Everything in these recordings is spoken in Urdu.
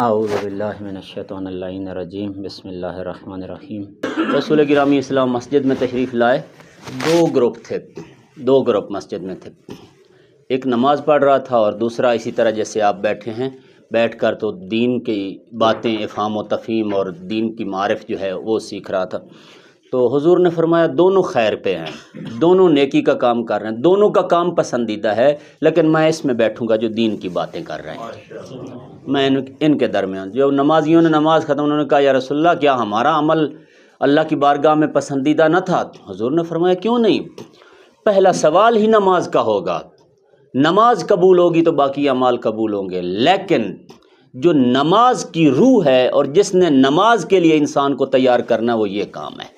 اعوذ باللہ من الشیطان اللعین الرجیم بسم اللہ الرحمن الرحیم۔ رسول گرامی اسلام مسجد میں تشریف لائے، دو گروپ مسجد میں تھے، ایک نماز پڑھ رہا تھا اور دوسرا اسی طرح جیسے آپ بیٹھے ہیں بیٹھ کر تو دین کی باتیں افہام و تفہیم اور دین کی معرف جو ہے وہ سیکھ رہا تھا۔ تو حضور نے فرمایا دونوں خیر پہ ہیں، دونوں نیکی کا کام کر رہے ہیں، دونوں کا کام پسندیدہ ہے، لیکن میں اس میں بیٹھوں گا جو دین کی باتیں کر رہے ہیں۔ میں ان کے درمیان جو نمازیوں نے نماز ختم، انہوں نے کہا یا رسول اللہ کیا ہمارا عمل اللہ کی بارگاہ میں پسندیدہ نہ تھا؟ حضور نے فرمایا کیوں نہیں، پہلا سوال ہی نماز کا ہوگا، نماز قبول ہوگی تو باقی اعمال قبول ہوں گے، لیکن جو نماز کی روح ہے اور جس نے نماز کے لیے انسان کو تیار کرنا وہ یہ کام ہے۔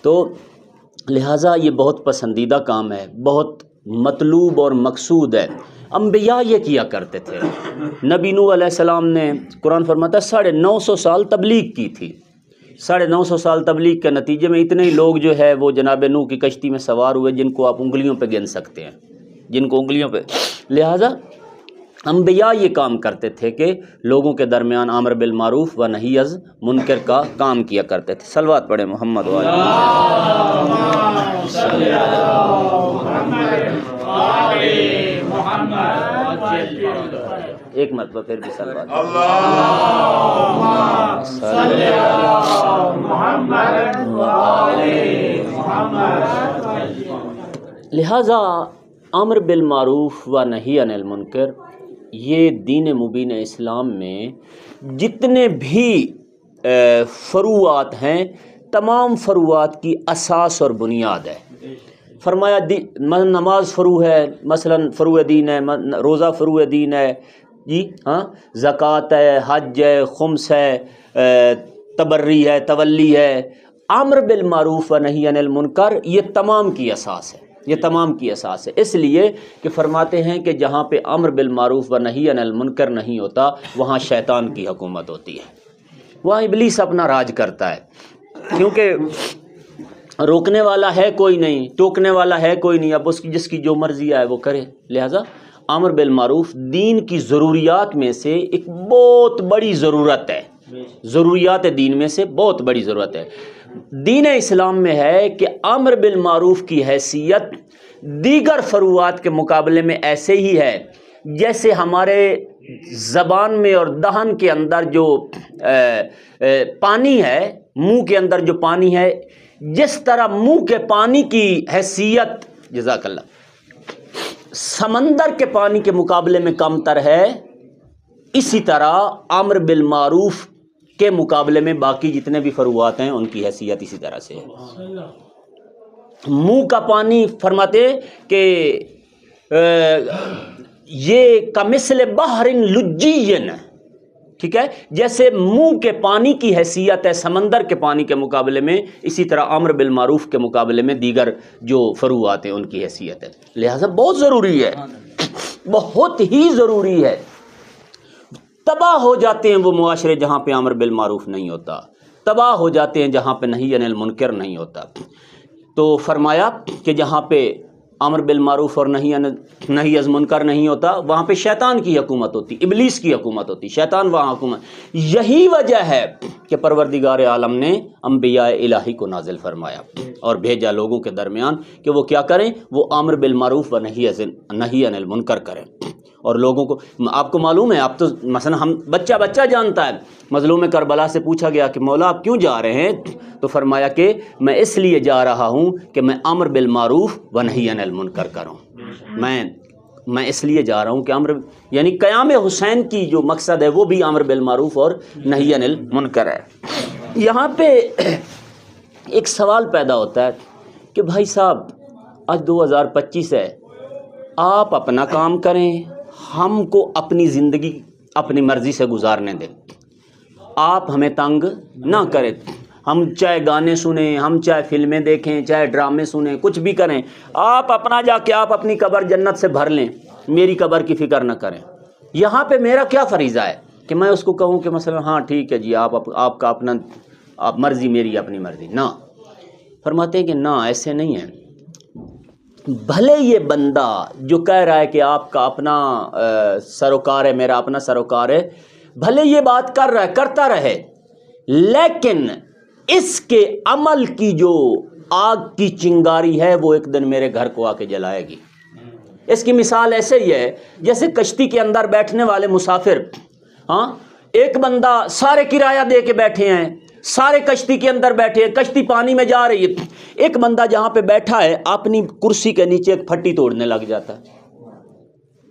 تو لہٰذا یہ بہت پسندیدہ کام ہے، بہت مطلوب اور مقصود ہے۔ انبیاء یہ کیا کرتے تھے۔ نبی نوح علیہ السلام نے قرآن فرماتا ہے 950 سال تبلیغ کی تھی، 950 سال تبلیغ کے نتیجے میں اتنے ہی لوگ جو ہے وہ جناب نوح کی کشتی میں سوار ہوئے جن کو آپ انگلیوں پہ گن سکتے ہیں، لہٰذا انبیاء یہ کام کرتے تھے کہ لوگوں کے درمیان امر بالمعروف و نہی از منکر کا کام کیا کرتے تھے۔ صلوات پڑھیں محمد و ایک مرتبہ پھر بھی صلوات لہذا امر بالمعروف و نہی عن المنکر یہ دین مبین اسلام میں جتنے بھی فروعات ہیں تمام فروعات کی اساس اور بنیاد ہے۔ فرمایا نماز فروع ہے، مثلا فروع دین ہے، روزہ فروع دین ہے، زکوٰۃ ہے، حج ہے، خمس ہے، تبری ہے، تولی ہے، امر بالمعروف و نہی عن المنکر یہ تمام کی اساس ہے۔ اس لیے کہ فرماتے ہیں کہ جہاں پہ امر بالمعروف و نہی عن المنکر نہیں ہوتا وہاں شیطان کی حکومت ہوتی ہے، وہاں ابلیس اپنا راج کرتا ہے، کیونکہ روکنے والا ہے کوئی نہیں، ٹوکنے والا ہے کوئی نہیں، اب جس کی جو مرضی آئے وہ کرے۔ لہٰذا امر بالمعروف دین کی ضروریات میں سے ایک بہت بڑی ضرورت ہے، ضروریات دین میں سے بہت بڑی ضرورت ہے۔ دین اسلام میں ہے کہ امر بالمعروف کی حیثیت دیگر فروعات کے مقابلے میں ایسے ہی ہے جیسے ہمارے زبان میں اور دہن کے اندر جو پانی ہے، منہ کے اندر جو پانی ہے، جس طرح منہ کے پانی کی حیثیت جزاک اللہ سمندر کے پانی کے مقابلے میں کم تر ہے، اسی طرح امر بالمعروف کے مقابلے میں باقی جتنے بھی فروعات ہیں ان کی حیثیت اسی طرح سے ہے۔ منہ کا پانی فرماتے کہ یہ کمثل بحر لجی، ٹھیک ہے، جیسے منہ کے پانی کی حیثیت ہے سمندر کے پانی کے مقابلے میں، اسی طرح امر بالمعروف کے مقابلے میں دیگر جو فروعات ہیں ان کی حیثیت ہے۔ لہٰذا بہت ضروری ہے، بہت ہی ضروری ہے۔ تباہ ہو جاتے ہیں وہ معاشرے جہاں پہ امر بالمعروف نہیں ہوتا، تباہ ہو جاتے ہیں جہاں پہ نہی عن المنکر نہیں ہوتا۔ تو فرمایا کہ جہاں پہ امر بالمعروف اور نہی از منکر نہیں ہوتا وہاں پہ شیطان کی حکومت ہوتی، ابلیس کی حکومت ہوتی، شیطان وہاں حکومت۔ یہی وجہ ہے کہ پروردگار عالم نے انبیاء الہی کو نازل فرمایا اور بھیجا لوگوں کے درمیان کہ وہ کیا کریں، وہ امر بالمعروف و نہی عن المنکر کریں، اور لوگوں کو آپ کو معلوم ہے، آپ تو مثلا ہم بچہ جانتا ہے، مظلوم کربلا سے پوچھا گیا کہ مولا آپ کیوں جا رہے ہیں؟ تو فرمایا کہ میں اس لیے جا رہا ہوں کہ میں امر بالمعروف و نہی عن المنکر کروں، میں اس لیے جا رہا ہوں کہ یعنی قیام حسین کی جو مقصد ہے وہ بھی امر بالمعروف اور نہی عن المنکر ہے۔ یہاں پہ ایک سوال پیدا ہوتا ہے کہ بھائی صاحب آج 2025 ہے، آپ اپنا کام کریں، ہم کو اپنی زندگی اپنی مرضی سے گزارنے دیں، آپ ہمیں تنگ نہ کریں، ہم چاہے گانے سنیں، ہم چاہے فلمیں دیکھیں، چاہے ڈرامے سنیں، کچھ بھی کریں، آپ اپنا جا کے آپ اپنی قبر جنت سے بھر لیں، میری قبر کی فکر نہ کریں۔ یہاں پہ میرا کیا فریضہ ہے کہ میں اس کو کہوں کہ مثلا ہاں ٹھیک ہے جی آپ کا اپنا مرضی، میری اپنی مرضی؟ نہ، فرماتے ہیں کہ نہ، ایسے نہیں ہے۔ بھلے یہ بندہ جو کہہ رہا ہے کہ آپ کا اپنا سروکار ہے، میرا اپنا سروکار ہے، بھلے یہ بات کر رہا ہے، کرتا رہے، لیکن اس کے عمل کی جو آگ کی چنگاری ہے وہ ایک دن میرے گھر کو آ کے جلائے گی۔ اس کی مثال ایسے ہی ہے جیسے کشتی کے اندر بیٹھنے والے مسافر، ہاں، ایک بندہ سارے کرایہ دے کے بیٹھے ہیں، سارے کشتی کے اندر بیٹھے ہیں، کشتی پانی میں جا رہی ہے، ایک بندہ جہاں پہ بیٹھا ہے اپنی کرسی کے نیچے ایک پھٹی توڑنے لگ جاتا ہے،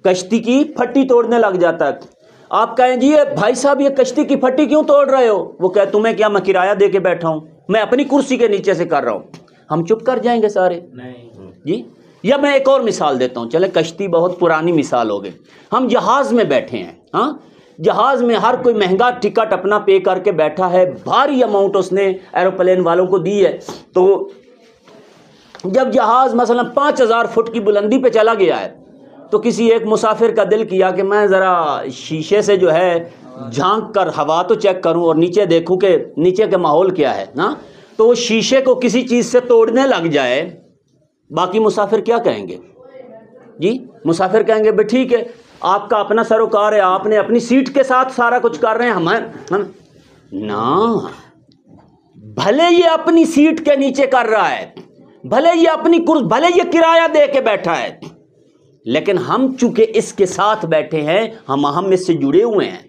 کشتی کی پھٹی توڑنے لگ جاتا ہے۔ آپ کہیں جی بھائی صاحب یہ کشتی کی پھٹی کیوں توڑ رہے ہو؟ وہ کہے تمہیں کیا، میں کرایہ دے کے بیٹھا ہوں، میں اپنی کرسی کے نیچے سے کر رہا ہوں۔ ہم چپ کر جائیں گے سارے؟ جی۔ یا میں ایک اور مثال دیتا ہوں، چلے کشتی بہت پرانی مثال ہو گئی، ہم جہاز میں بیٹھے ہیں، ہاں، جہاز میں ہر کوئی مہنگا ٹکٹ اپنا پے کر کے بیٹھا ہے، بھاری اماؤنٹ اس نے ایروپلین والوں کو دی ہے، تو جب جہاز مثلا 5000 فٹ کی بلندی پہ چلا گیا ہے تو کسی ایک مسافر کا دل کیا کہ میں ذرا شیشے سے جو ہے جھانک کر ہوا تو چیک کروں اور نیچے دیکھوں کہ نیچے کا ماحول کیا ہے نا، تو وہ شیشے کو کسی چیز سے توڑنے لگ جائے، باقی مسافر کیا کہیں گے؟ جی، مسافر کہیں گے بھئی ٹھیک ہے، آپ کا اپنا سروکار ہے، آپ نے اپنی سیٹ کے ساتھ سارا کچھ کر رہے ہیں، ہم نا، بھلے یہ اپنی سیٹ کے نیچے کر رہا ہے، بھلے یہ اپنی کرسی، بھلے یہ کرایہ دے کے بیٹھا ہے، لیکن ہم چونکہ اس کے ساتھ بیٹھے ہیں، ہم اس سے جڑے ہوئے ہیں،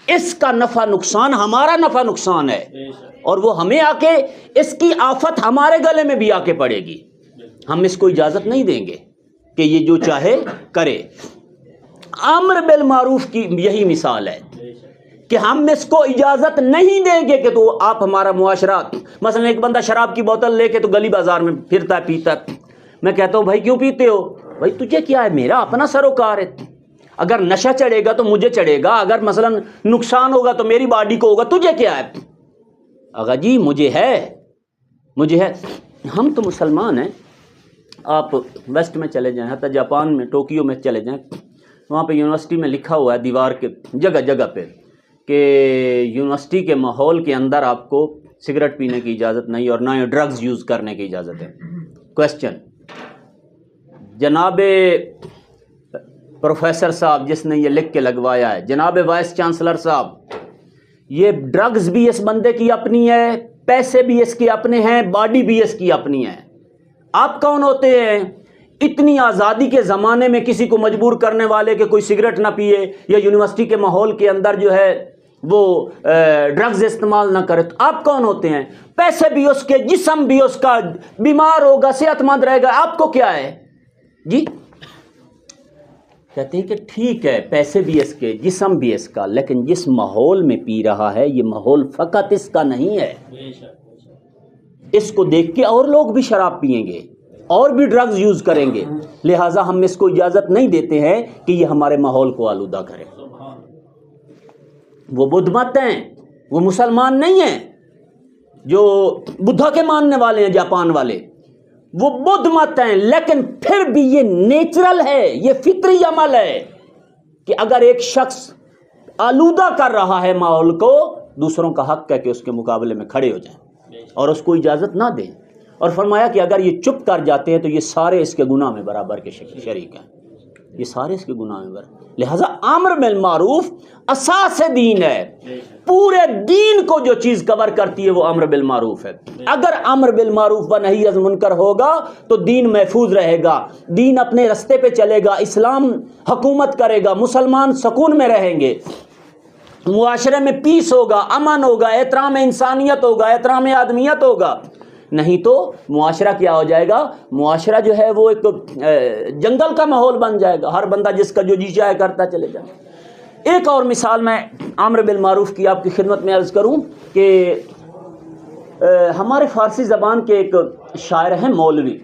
اس کا نفع نقصان ہمارا نفع نقصان ہے، اور وہ ہمیں آ کے، اس کی آفت ہمارے گلے میں بھی آ کے پڑے گی، ہم اس کو اجازت نہیں دیں گے کہ یہ جو چاہے کرے۔ امر بالمعروف کی یہی مثال ہے کہ ہم اس کو اجازت نہیں دیں گے کہ تو آپ ہمارا معاشرہ، مثلا ایک بندہ شراب کی بوتل لے کے تو گلی بازار میں پھرتا ہے، پیتا ہے، میں کہتا ہوں بھائی کیوں پیتے ہو؟ بھائی تجھے کیا ہے، میرا اپنا سروکار ہے، اگر نشہ چڑھے گا تو مجھے چڑھے گا، اگر مثلا نقصان ہوگا تو میری باڈی کو ہوگا، تجھے کیا ہے؟ اگر جی مجھے ہے، ہم تو مسلمان ہیں، آپ ویسٹ میں چلے جائیں، حتی جاپان میں ٹوکیو میں چلے جائیں، وہاں پہ یونیورسٹی میں لکھا ہوا ہے دیوار کے جگہ جگہ پہ کہ یونیورسٹی کے ماحول کے اندر آپ کو سگریٹ پینے کی اجازت نہیں اور نہ ہی ڈرگز یوز کرنے کی اجازت ہے۔ کویسچن، جناب پروفیسر صاحب جس نے یہ لکھ کے لگوایا ہے، جناب وائس چانسلر صاحب، یہ ڈرگز بھی اس بندے کی اپنی ہے، پیسے بھی اس کے اپنے ہیں، باڈی بھی اس کی اپنی ہے، آپ کون ہوتے ہیں اتنی آزادی کے زمانے میں کسی کو مجبور کرنے والے کہ کوئی سگریٹ نہ پیے یا یونیورسٹی کے ماحول کے اندر جو ہے وہ ڈرگز استعمال نہ کرے؟ تو آپ کون ہوتے ہیں؟ پیسے بھی اس کے، جسم بھی اس کا، بیمار ہوگا صحت مند رہے گا، آپ کو کیا ہے؟ جی کہتے ہیں کہ ٹھیک ہے، پیسے بھی اس کے، جسم بھی اس کا، لیکن جس ماحول میں پی رہا ہے یہ ماحول فقط اس کا نہیں ہے، اس کو دیکھ کے اور لوگ بھی شراب پیئیں گے اور بھی ڈرگز یوز کریں گے، لہٰذا ہم اس کو اجازت نہیں دیتے ہیں کہ یہ ہمارے ماحول کو آلودہ کرے۔ وہ بدھ مت ہیں، وہ مسلمان نہیں ہیں، جو بدھا کے ماننے والے ہیں جاپان والے، وہ بدھ مت ہیں، لیکن پھر بھی یہ نیچرل ہے، یہ فطری عمل ہے کہ اگر ایک شخص آلودہ کر رہا ہے ماحول کو، دوسروں کا حق ہے کہ اس کے مقابلے میں کھڑے ہو جائیں اور اس کو اجازت نہ دیں، اور فرمایا کہ اگر یہ چپ کر جاتے ہیں تو یہ سارے اس کے گناہ میں برابر کے شریک ہیں، یہ سارے اس کے گناہ میں برابر۔ لہذا امر بالمعروف اساس دین ہے، پورے دین کو جو چیز کور کرتی ہے وہ امر بالمعروف ہے۔ اگر امر بالمعروف و نہی عن منکر ہوگا تو دین محفوظ رہے گا، دین اپنے رستے پہ چلے گا، اسلام حکومت کرے گا، مسلمان سکون میں رہیں گے، معاشرے میں پیس ہوگا، امن ہوگا، احترام انسانیت ہوگا، احترام آدمیت ہوگا۔ نہیں تو معاشرہ کیا ہو جائے گا؟ معاشرہ جو ہے وہ ایک جنگل کا ماحول بن جائے گا، ہر بندہ جس کا جو جی چاہے کرتا چلے جائے۔ ایک اور مثال میں امر بالمعروف کی آپ کی خدمت میں عرض کروں کہ ہمارے فارسی زبان کے ایک شاعر ہیں مولوی،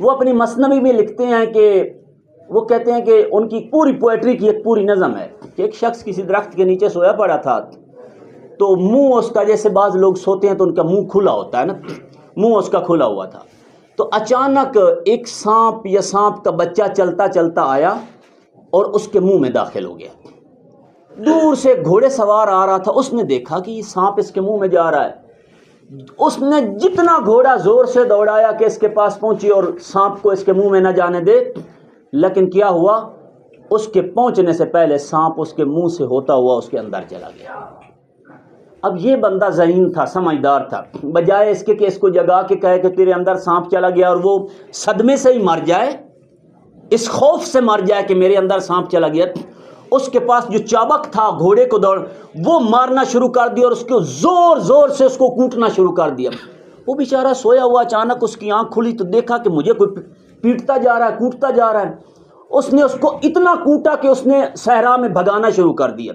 وہ اپنی مثنوی میں لکھتے ہیں کہ وہ کہتے ہیں کہ ان کی پوری پوئٹری کی ایک پوری نظم ہے کہ ایک شخص کسی درخت کے نیچے سویا پڑا تھا، تو منہ اس کا، جیسے بعض لوگ سوتے ہیں تو ان کا منہ کھلا ہوتا ہے نا، منہ اس کا کھلا ہوا تھا، تو اچانک ایک سانپ یا سانپ کا بچہ چلتا چلتا آیا اور اس کے منہ میں داخل ہو گیا۔ دور سے گھوڑے سوار آ رہا تھا، اس نے دیکھا کہ یہ سانپ اس کے منہ میں جا رہا ہے، اس نے جتنا گھوڑا زور سے دوڑایا کہ اس کے پاس پہنچی اور سانپ کو اس کے منہ میں نہ جانے دے، لیکن کیا ہوا، اس کے پہنچنے سے پہلے سانپ اس کے منہ سے ہوتا ہوا اس کے اندر چلا گیا۔ اب یہ بندہ ذہین تھا، سمجھدار تھا، بجائے اس کے کہ اس کو جگا کے کہے کہ تیرے اندر سانپ چلا گیا اور وہ صدمے سے ہی مر جائے، اس خوف سے مر جائے کہ میرے اندر سانپ چلا گیا، اس کے پاس جو چابک تھا گھوڑے کو دوڑ وہ مارنا شروع کر دیا اور اس کو زور زور سے اس کو کوٹنا شروع کر دیا۔ وہ بیچارہ سویا ہوا، اچانک اس کی آنکھ کھلی تو دیکھا کہ مجھے کوئی پیٹتا جا رہا ہے، کوٹتا جا رہا ہے۔ اس نے اس کو اتنا کوٹا کہ اس نے صحرا میں بھگانا شروع کر دیا۔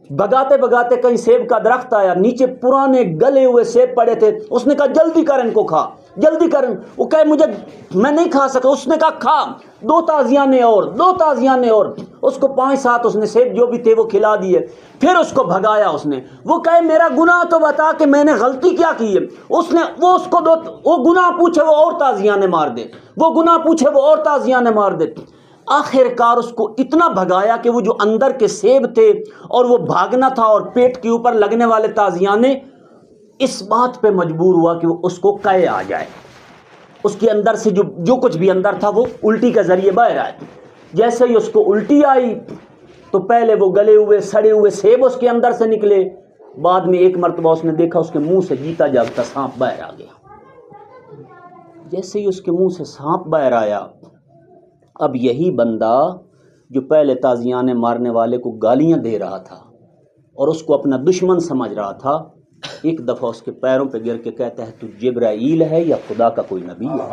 بھگاتے بھگاتے کہیں سیب کا درخت آیا، نیچے پرانے گلے ہوئے سیب پڑے تھے، اس نے کہا جلدی کر ان کو کھا، جلدی کر۔ وہ کہے مجھے، میں نہیں کھا سکا۔ اس نے کہا کھا، 2 تازیانے اور 2 تازیانے اور، اس کو 5-7 اس نے سیب جو بھی تھے وہ کھلا دیے، پھر اس کو بھگایا اس نے۔ وہ کہے میرا گناہ تو بتا کہ میں نے غلطی کیا کی ہے۔ اس نے وہ اس کو وہ گناہ پوچھے وہ اور تازیانے مار دے، وہ گناہ پوچھے وہ اور تازیانے مار دے۔ آخر کار اس کو اتنا بھگایا کہ وہ جو اندر کے سیب تھے اور وہ بھاگنا تھا اور پیٹ کے اوپر لگنے والے تازیانے، اس بات پہ مجبور ہوا کہ وہ اس کو قے آ جائے، اس کے اندر سے جو کچھ بھی اندر تھا وہ الٹی کے ذریعے باہر آئے۔ جیسے ہی اس کو الٹی آئی تو پہلے وہ گلے ہوئے سڑے ہوئے سیب اس کے اندر سے نکلے، بعد میں ایک مرتبہ اس نے دیکھا اس کے منہ سے جیتا جاگتا سانپ باہر آ گیا۔ جیسے ہی اس کے منہ سے سانپ باہر آیا، اب یہی بندہ جو پہلے تازیانے مارنے والے کو گالیاں دے رہا تھا اور اس کو اپنا دشمن سمجھ رہا تھا، ایک دفعہ اس کے پیروں پہ گر کے کہتا ہے تو جبرائیل ہے یا خدا کا کوئی نبی ہے؟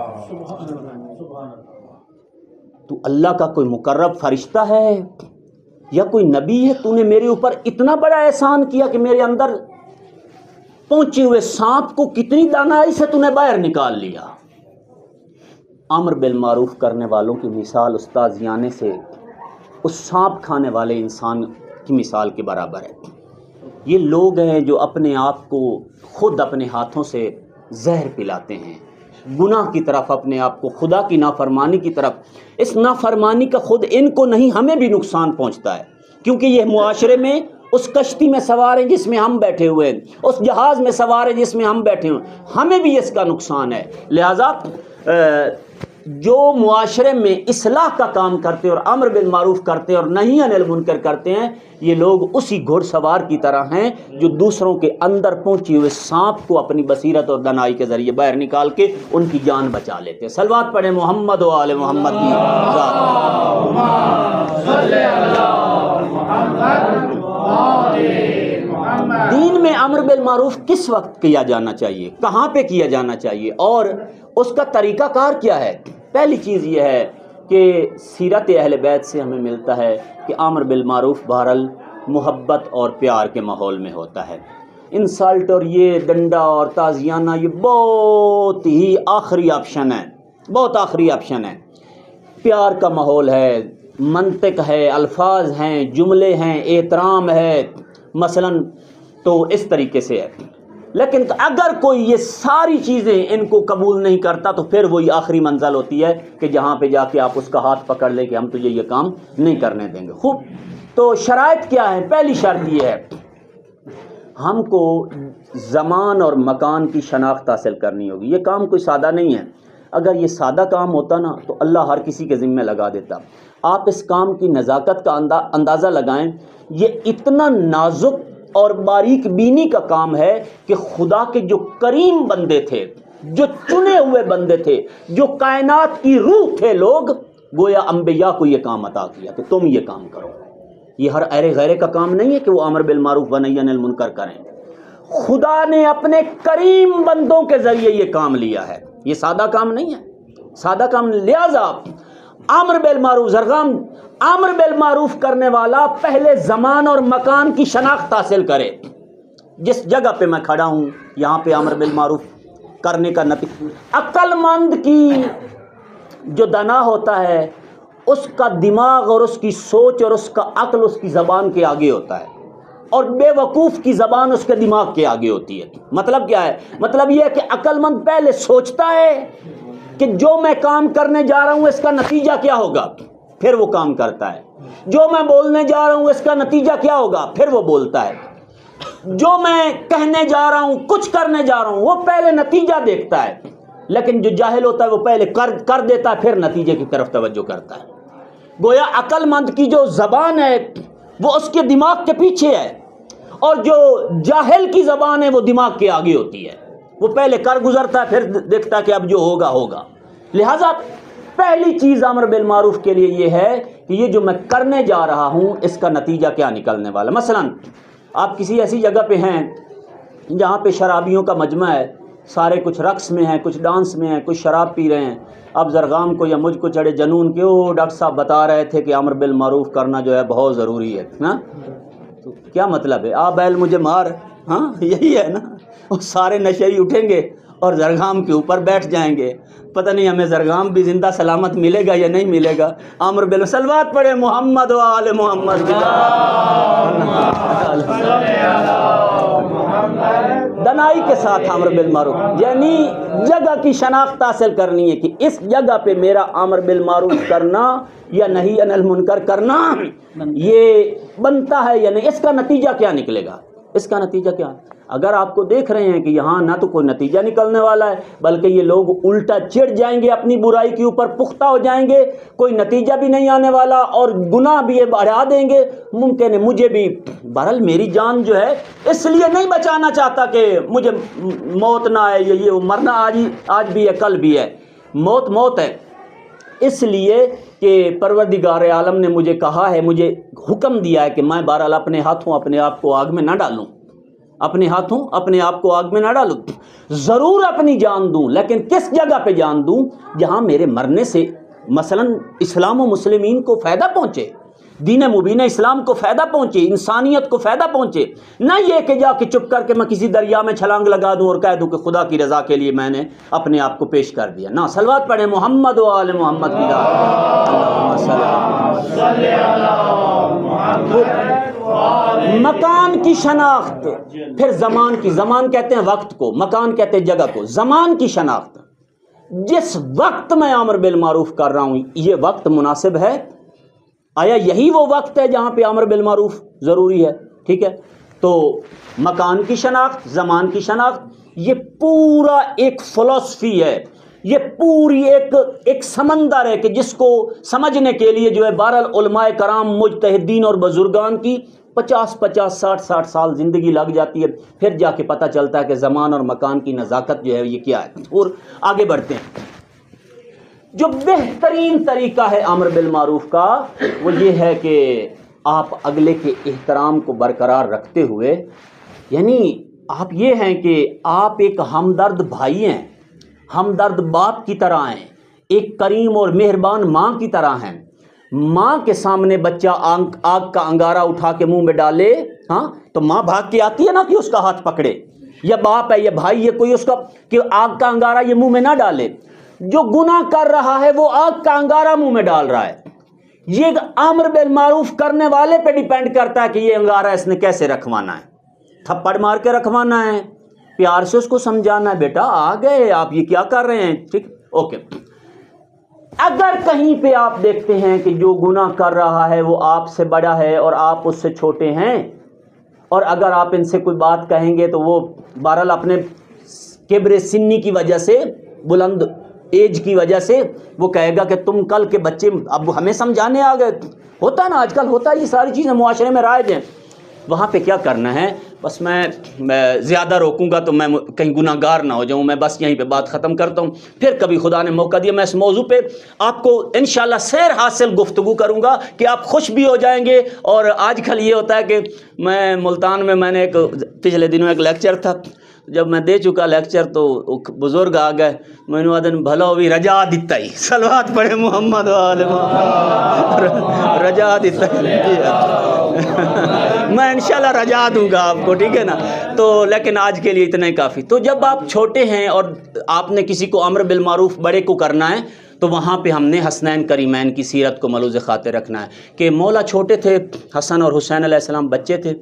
تو اللہ کا کوئی مقرب فرشتہ ہے یا کوئی نبی ہے؟ تو نے میرے اوپر اتنا بڑا احسان کیا کہ میرے اندر پہنچے ہوئے سانپ کو کتنی دانائی سے تو نے باہر نکال لیا۔ امر بالمعروف کرنے والوں کی مثال اس تازیانے سے اس سانپ کھانے والے انسان کی مثال کے برابر ہے۔ یہ لوگ ہیں جو اپنے آپ کو خود اپنے ہاتھوں سے زہر پلاتے ہیں، گناہ کی طرف اپنے آپ کو، خدا کی نافرمانی کی طرف۔ اس نافرمانی کا خود ان کو نہیں ہمیں بھی نقصان پہنچتا ہے، کیونکہ یہ معاشرے میں اس کشتی میں سوار ہیں جس میں ہم بیٹھے ہوئے ہیں، اس جہاز میں سوار ہیں جس میں ہم بیٹھے ہوئے ہیں، ہمیں بھی اس کا نقصان ہے۔ لہٰذا جو معاشرے میں اصلاح کا کام کرتے اور امر بالمعروف کرتے اور نہی عن المنکر کرتے ہیں، یہ لوگ اسی گھڑ سوار کی طرح ہیں جو دوسروں کے اندر پہنچے ہوئے سانپ کو اپنی بصیرت اور دانائی کے ذریعے باہر نکال کے ان کی جان بچا لیتے ہیں۔ صلوات پڑھیں محمد و آل محمد کی دین میں امر بالمعروف کس وقت کیا جانا چاہیے، کہاں پہ کیا جانا چاہیے اور اس کا طریقہ کار کیا ہے؟ پہلی چیز یہ ہے کہ سیرت اہل بیت سے ہمیں ملتا ہے کہ امر بالمعروف بہرحال محبت اور پیار کے ماحول میں ہوتا ہے۔ انسلٹ اور یہ ڈنڈا اور تازیانہ یہ بہت ہی آخری آپشن ہے، بہت آخری آپشن ہے۔ پیار کا ماحول ہے، منطق ہے، الفاظ ہیں، جملے ہیں، احترام ہے، مثلاً تو اس طریقے سے ہے۔ لیکن اگر کوئی یہ ساری چیزیں ان کو قبول نہیں کرتا تو پھر وہی آخری منزل ہوتی ہے کہ جہاں پہ جا کے آپ اس کا ہاتھ پکڑ لیں کہ ہم تجھے یہ کام نہیں کرنے دیں گے۔ خوب، تو شرائط کیا ہے؟ پہلی شرط یہ ہے ہم کو زمان اور مکان کی شناخت حاصل کرنی ہوگی۔ یہ کام کوئی سادہ نہیں ہے، اگر یہ سادہ کام ہوتا نا تو اللہ ہر کسی کے ذمہ لگا دیتا۔ آپ اس کام کی نزاکت کا اندازہ لگائیں، یہ اتنا نازک اور باریک بینی کا کام ہے کہ خدا کے جو کریم بندے تھے، جو چنے ہوئے بندے تھے، جو کائنات کی روح تھے لوگ، گویا انبیاء کو یہ کام عطا کیا کہ تم یہ کام کرو۔ یہ ہر ارے غیرے کا کام نہیں ہے کہ وہ امر بالمعروف و نہی عن المنکر کریں۔ خدا نے اپنے کریم بندوں کے ذریعے یہ کام لیا ہے، یہ سادہ کام نہیں ہے، سادہ کام۔ لہذا امر بالمعروف زرغام امر بالمعروف کرنے والا پہلے زمان اور مکان کی شناخت حاصل کرے۔ جس جگہ پہ میں کھڑا ہوں یہاں پہ امر بالمعروف کرنے کا نتیجہ، عقل مند کی جو دنا ہوتا ہے اس کا دماغ اور اس کی سوچ اور اس کا عقل اس کی زبان کے آگے ہوتا ہے، اور بے وقوف کی زبان اس کے دماغ کے آگے ہوتی ہے۔ مطلب کیا ہے؟ مطلب یہ ہے کہ عقل مند پہلے سوچتا ہے کہ جو میں کام کرنے جا رہا ہوں اس کا نتیجہ کیا ہوگا، پھر وہ کام کرتا ہے۔ جو میں بولنے جا رہا ہوں اس کا نتیجہ کیا ہوگا، پھر وہ بولتا ہے۔ جو میں کہنے جا رہا ہوں، کچھ کرنے جا رہا ہوں، وہ پہلے نتیجہ دیکھتا ہے، لیکن جو جاہل ہوتا ہے وہ پہلے کر دیتا ہے، پھر نتیجے کی طرف توجہ کرتا ہے۔ گویا عقل مند کی جو زبان ہے وہ اس کے دماغ کے پیچھے ہے، اور جو جاہل کی زبان ہے وہ دماغ کے آگے ہوتی ہے، وہ پہلے کر گزرتا ہے، پھر دیکھتا ہے کہ اب جو ہوگا ہوگا۔ لہذا پہلی چیز امر بالمعروف کے لیے یہ ہے کہ یہ جو میں کرنے جا رہا ہوں اس کا نتیجہ کیا نکلنے والا۔ مثلا آپ کسی ایسی جگہ پہ ہیں جہاں پہ شرابیوں کا مجمع ہے، سارے کچھ رقص میں ہیں، کچھ ڈانس میں ہیں، کچھ شراب پی رہے ہیں۔ اب زرغام کو یا مجھ کو چڑھے جنون کہ وہ ڈاکٹر صاحب بتا رہے تھے کہ امر بالمعروف کرنا جو ہے بہت ضروری ہے، ہاں تو کیا مطلب ہے؟ آ بیل مجھے مار، ہاں یہی ہے نا۔ وہ سارے نشئی اٹھیں گے اور زرغام کے اوپر بیٹھ جائیں گے، پتہ نہیں ہمیں زرغام بھی زندہ سلامت ملے گا یا نہیں ملے گا۔ امر بالمعروف، صلوات پڑھے محمد و آل محمد۔ دنائی کے ساتھ امر بالمعروف، یعنی جگہ کی شناخت حاصل کرنی ہے کہ اس جگہ پہ میرا امر بالمعروف کرنا یا نہی عن المنکر کرنا یہ بنتا ہے یا نہیں، اس کا نتیجہ کیا نکلے گا، اس کا نتیجہ کیا ہے۔ اگر آپ کو دیکھ رہے ہیں کہ یہاں نہ تو کوئی نتیجہ نکلنے والا ہے بلکہ یہ لوگ الٹا چڑھ جائیں گے، اپنی برائی کے اوپر پختہ ہو جائیں گے، کوئی نتیجہ بھی نہیں آنے والا اور گناہ بھی یہ بڑھا دیں گے، ممکن ہے مجھے بھی بہرحال میری جان جو ہے اس لیے نہیں بچانا چاہتا کہ مجھے موت نہ آئے، یہ مرنا آج بھی ہے کل بھی ہے، موت ہے، اس لیے کہ پروردگار عالم نے مجھے کہا ہے، مجھے حکم دیا ہے کہ میں بہرحال اپنے ہاتھوں اپنے آپ کو آگ میں نہ ڈالوں، اپنے ہاتھوں اپنے آپ کو آگ میں نہ ڈالوں، ضرور اپنی جان دوں، لیکن کس جگہ پہ جان دوں جہاں میرے مرنے سے مثلا اسلام و مسلمین کو فائدہ پہنچے، دین مبین اسلام کو فائدہ پہنچے، انسانیت کو فائدہ پہنچے، نہ یہ کہ جا کے چپ کر کے میں کسی دریا میں چھلانگ لگا دوں اور کہہ دوں کہ خدا کی رضا کے لیے میں نے اپنے آپ کو پیش کر دیا۔ نہ، صلوات پڑھیں محمد و آل محمد کی مکان کی شناخت، پھر زمان کہتے ہیں وقت کو، مکان کہتے ہیں جگہ کو، زمان کی شناخت، جس وقت میں امر بالمعروف کر رہا ہوں یہ وقت مناسب ہے، آیا یہی وہ وقت ہے جہاں پہ امر بالمعروف ضروری ہے، ٹھیک ہے۔ تو مکان کی شناخت، زمان کی شناخت، یہ پورا ایک فلسفی ہے، یہ پوری ایک سمندر ہے کہ جس کو سمجھنے کے لیے جو ہے بہرحال علماء کرام مجتہدین اور بزرگان کی 50 60 سال زندگی لگ جاتی ہے، پھر جا کے پتہ چلتا ہے کہ زمان اور مکان کی نزاکت جو ہے یہ کیا ہے۔ اور آگے بڑھتے ہیں، جو بہترین طریقہ ہے امر بالمعروف کا وہ یہ ہے کہ آپ اگلے کے احترام کو برقرار رکھتے ہوئے، یعنی آپ یہ ہیں کہ آپ ایک ہمدرد بھائی ہیں، ہمدرد باپ کی طرح ہیں، ایک کریم اور مہربان ماں کی طرح ہیں۔ ماں کے سامنے بچہ آگ کا انگارہ اٹھا کے منہ میں ڈالے، ہاں تو ماں بھاگ کے آتی ہے نا کہ اس کا ہاتھ پکڑے، یا باپ ہے یا بھائی ہے کوئی اس کا کہ آگ کا انگارہ یہ منہ میں نہ ڈالے۔ جو گناہ کر رہا ہے وہ آگ کا انگارہ منہ میں ڈال رہا ہے، یہ امر بالمعروف کرنے والے پہ ڈیپینڈ کرتا ہے کہ یہ انگارہ اس نے کیسے رکھوانا ہے، تھپڑ مار کے رکھوانا ہے، پیار سے اس کو سمجھانا ہے، بیٹا آ گئے آپ یہ کیا کر رہے ہیں، ٹھیک اوکے۔ اگر کہیں پہ آپ دیکھتے ہیں کہ جو گناہ کر رہا ہے وہ آپ سے بڑا ہے اور آپ اس سے چھوٹے ہیں، اور اگر آپ ان سے کوئی بات کہیں گے تو وہ بہرحال اپنے کبر سنی کی وجہ سے، بلند ایج کی وجہ سے وہ کہے گا کہ تم کل کے بچے اب ہمیں سمجھانے آ گئے، ہوتا ہے نا آج کل، ہوتا ہے، یہ ساری چیزیں معاشرے میں رائج ہیں۔ وہاں پہ کیا کرنا ہے، بس میں زیادہ روکوں گا تو میں کہیں گناہ گار نہ ہو جاؤں، میں بس یہیں پہ بات ختم کرتا ہوں، پھر کبھی خدا نے موقع دیا میں اس موضوع پہ آپ کو انشاءاللہ سیر حاصل گفتگو کروں گا کہ آپ خوش بھی ہو جائیں گے۔ اور آج کل یہ ہوتا ہے کہ میں ملتان میں نے ایک پچھلے دنوں ایک لیکچر تھا، جب میں دے چکا لیکچر تو بزرگ آ گئے، میں نے آدن بھلا بھی رجا دیتا ہی، صلوات پڑھے محمد وآل محمد، رجا دیتا ہی، میں انشاءاللہ رجا دوں گا آپ کو، ٹھیک ہے نا۔ تو لیکن آج کے لیے اتنا ہی کافی۔ تو جب آپ چھوٹے ہیں اور آپ نے کسی کو امر بالمعروف بڑے کو کرنا ہے تو وہاں پہ ہم نے حسنین کریمین کی سیرت کو ملوز خاطر رکھنا ہے کہ مولا چھوٹے تھے، حسن اور حسین علیہ السلام بچے تھے،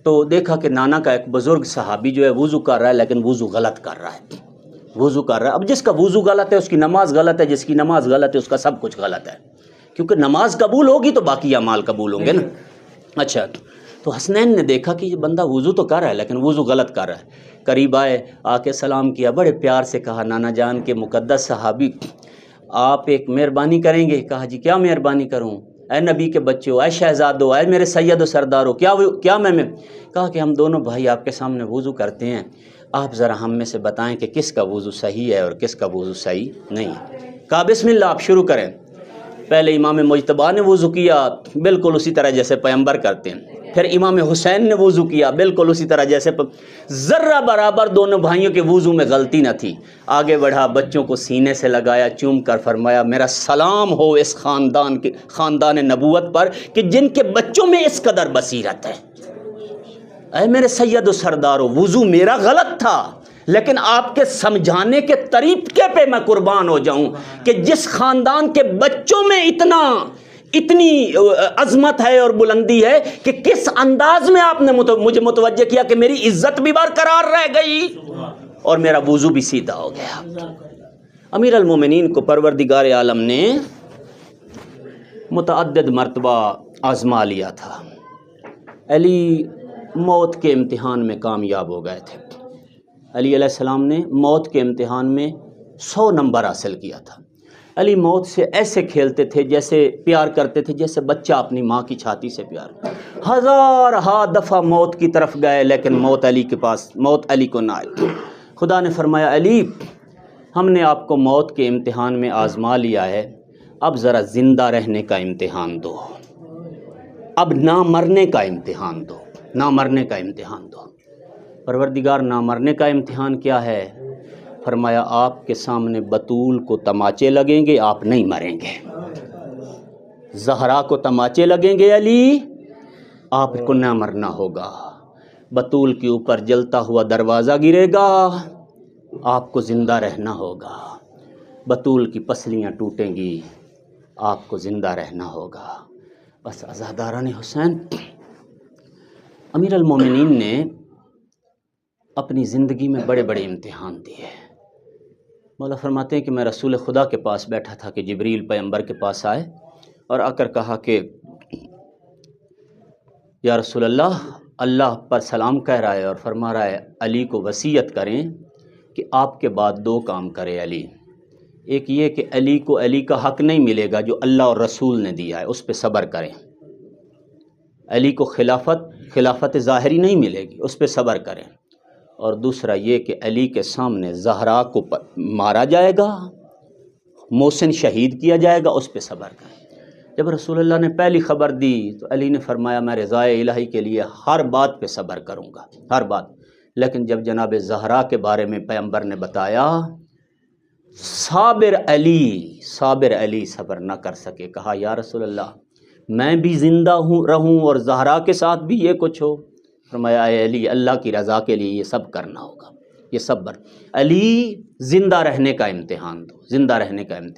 تو دیکھا کہ نانا کا ایک بزرگ صحابی جو ہے وضو کر رہا ہے لیکن وضو غلط کر رہا ہے، وضو کر رہا ہے۔ اب جس کا وضو غلط ہے اس کی نماز غلط ہے، جس کی نماز غلط ہے اس کا سب کچھ غلط ہے، کیونکہ نماز قبول ہوگی تو باقی اعمال قبول ہوں گے نا۔ اچھا، تو حسنین نے دیکھا کہ یہ بندہ وضو تو کر رہا ہے لیکن وضو غلط کر رہا ہے. قریب آئے، آ کے سلام کیا، بڑے پیار سے کہا نانا جان کے مقدس صحابی آپ ایک مہربانی کریں گے؟ کہا جی کیا مہربانی کروں؟ اے نبی کے بچوں، اے شہزادو، اے میرے سید و سردارو، کیا میں کہا کہ ہم دونوں بھائی آپ کے سامنے وضو کرتے ہیں، آپ ذرا ہم میں سے بتائیں کہ کس کا وضو صحیح ہے اور کس کا وضو صحیح نہیں ہے. کہا بسم اللہ آپ شروع کریں. پہلے امام مجتبیٰ نے وضو کیا بالکل اسی طرح جیسے پیغمبر کرتے ہیں. پھر امام حسین نے وضو کیا بالکل اسی طرح جیسے ذرہ برابر دونوں بھائیوں کے وضو میں غلطی نہ تھی. آگے بڑھا، بچوں کو سینے سے لگایا، چوم کر فرمایا میرا سلام ہو اس خاندان نبوت پر کہ جن کے بچوں میں اس قدر بصیرت ہے. اے میرے سید و سردارو، وضو میرا غلط تھا لیکن آپ کے سمجھانے کے طریقے پہ میں قربان ہو جاؤں کہ جس خاندان کے بچوں میں اتنی عظمت ہے اور بلندی ہے کہ کس انداز میں آپ نے مجھے متوجہ کیا کہ میری عزت بھی برقرار رہ گئی اور میرا وضو بھی سیدھا ہو گیا. امیر المومنین کو پروردگار عالم نے متعدد مرتبہ آزما لیا تھا. علی موت کے امتحان میں کامیاب ہو گئے تھے. علی علیہ السلام نے موت کے امتحان میں 100 نمبر حاصل کیا تھا. علی موت سے ایسے کھیلتے تھے، جیسے پیار کرتے تھے جیسے بچہ اپنی ماں کی چھاتی سے پیار. ہزارہا دفعہ موت کی طرف گئے لیکن موت علی کو نہ آئی. خدا نے فرمایا علی ہم نے آپ کو موت کے امتحان میں آزما لیا ہے، اب ذرا زندہ رہنے کا امتحان دو، اب نہ مرنے کا امتحان دو، نہ مرنے کا امتحان دو. پروردگار نہ مرنے کا امتحان کیا ہے؟ فرمایا آپ کے سامنے بطول کو تماچے لگیں گے، آپ نہیں مریں گے. زہرا کو تماچے لگیں گے علی، آپ کو نہ مرنا ہوگا. بطول کے اوپر جلتا ہوا دروازہ گرے گا، آپ کو زندہ رہنا ہوگا. بطول کی پسلیاں ٹوٹیں گی، آپ کو زندہ رہنا ہوگا. بس عزاداران حسین، امیر المومنین نے اپنی زندگی میں بڑے بڑے امتحان دیے. مولا فرماتے ہیں کہ میں رسول خدا کے پاس بیٹھا تھا کہ جبریل پیغمبر کے پاس آئے اور آ کر کہا کہ یا رسول اللہ پر سلام کہہ رہا ہے اور فرما رہا ہے علی کو وصیت کریں کہ آپ کے بعد 2 کام کرے علی. ایک یہ کہ علی کو علی کا حق نہیں ملے گا جو اللہ اور رسول نے دیا ہے، اس پہ صبر کریں. علی کو خلافت ظاہری نہیں ملے گی، اس پہ صبر کریں. اور دوسرا یہ کہ علی کے سامنے زہرا کو مارا جائے گا، محسن شہید کیا جائے گا، اس پہ صبر کریں. جب رسول اللہ نے پہلی خبر دی تو علی نے فرمایا میں رضائے الہی کے لیے ہر بات پہ صبر کروں گا، ہر بات. لیکن جب جناب زہرا کے بارے میں پیغمبر نے بتایا، صابر علی صبر نہ کر سکے. کہا یا رسول اللہ میں بھی زندہ رہوں اور زہرا کے ساتھ بھی یہ کچھ ہو؟ فرمایا اے علی اللہ کی رضا کے لیے یہ سب کرنا ہوگا، یہ صبر. علی زندہ رہنے کا امتحان دو، زندہ رہنے کا امتحان.